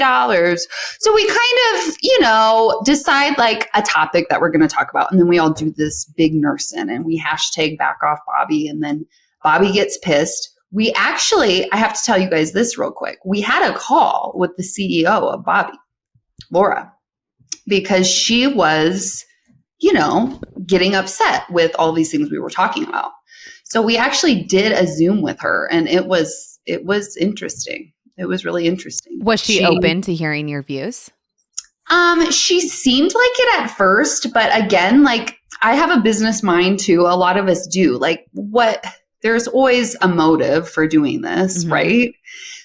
So we kind of, you know, decide like a topic that we're going to talk about. And then we all do this big nursing and we hashtag Back Off Bobby. And then Bobby gets pissed. We actually, I have to tell you guys this real quick. We had a call with the CEO of Bobby, Laura, because she was, you know, getting upset with all these things we were talking about. So we actually did a Zoom with her, and it was it was interesting. It was really interesting. Was she open to hearing your views? She seemed like it at first, but again, like I have a business mind too. A lot of us do. Like there's always a motive for doing this, right?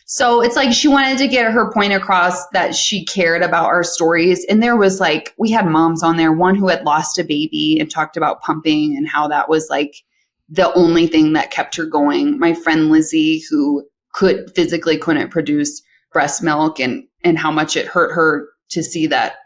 So it's like she wanted to get her point across that she cared about our stories. And there was like, we had moms on there, one who had lost a baby and talked about pumping and how that was like the only thing that kept her going. My friend Lizzie, who physically couldn't produce breast milk and how much it hurt her to see that,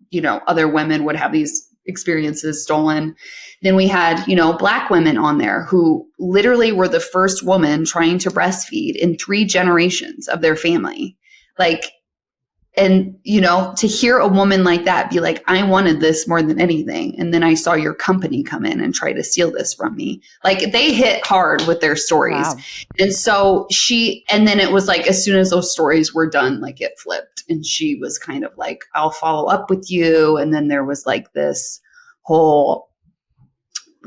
you know, other women would have these experiences stolen. Then we had, you know, Black women on there who literally were the first woman trying to breastfeed in 3 generations of their family. Like, and, you know, to hear a woman like that be like, I wanted this more than anything. And then I saw your company come in and try to steal this from me. Like they hit hard with their stories. Wow. And so and then it was like, as soon as those stories were done, like it flipped and she was kind of like, I'll follow up with you. And then there was like this whole,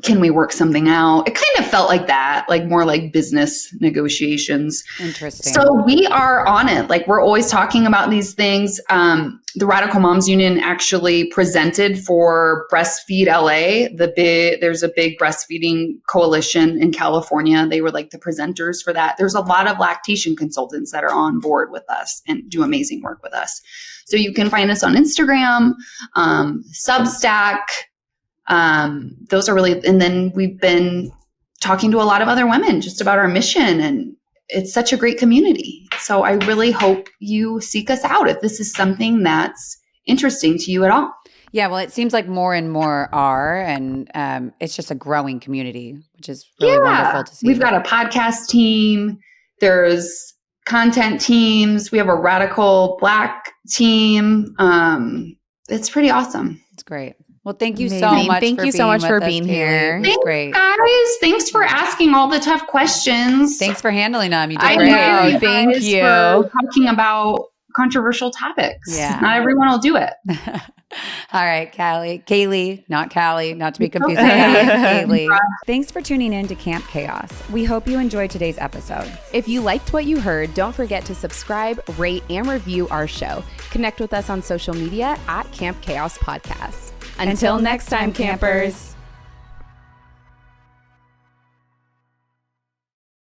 can we work something out? It kind of felt like that, like more like business negotiations. Interesting. So we are on it. Like we're always talking about these things. The Radical Moms Union actually presented for Breastfeed LA. There's a big breastfeeding coalition in California. They were like the presenters for that. There's a lot of lactation consultants that are on board with us and do amazing work with us. So you can find us on Instagram, Substack. Those are really, and then we've been talking to a lot of other women just about our mission, and it's such a great community. So I really hope you seek us out if this is something that's interesting to you at all. Yeah, well, it seems like more and more are, and it's just a growing community, which is really wonderful to see. We've got a podcast team. There's content teams. We have a radical Black team. It's pretty awesome. It's great. Well, thank you so Amazing. much. Thank you so much for being here. It was great. Guys, thanks for asking all the tough questions. Thanks for handling them. You did I great. know. Thank Guys you for talking about controversial topics. Yeah. Not everyone will do it. All right, Caley, not Callie, not to be confused. Caley. Thanks for tuning in to Camp Chaos. We hope you enjoyed today's episode. If you liked what you heard, don't forget to subscribe, rate, and review our show. Connect with us on social media at Camp Chaos Podcast. Until next time, campers.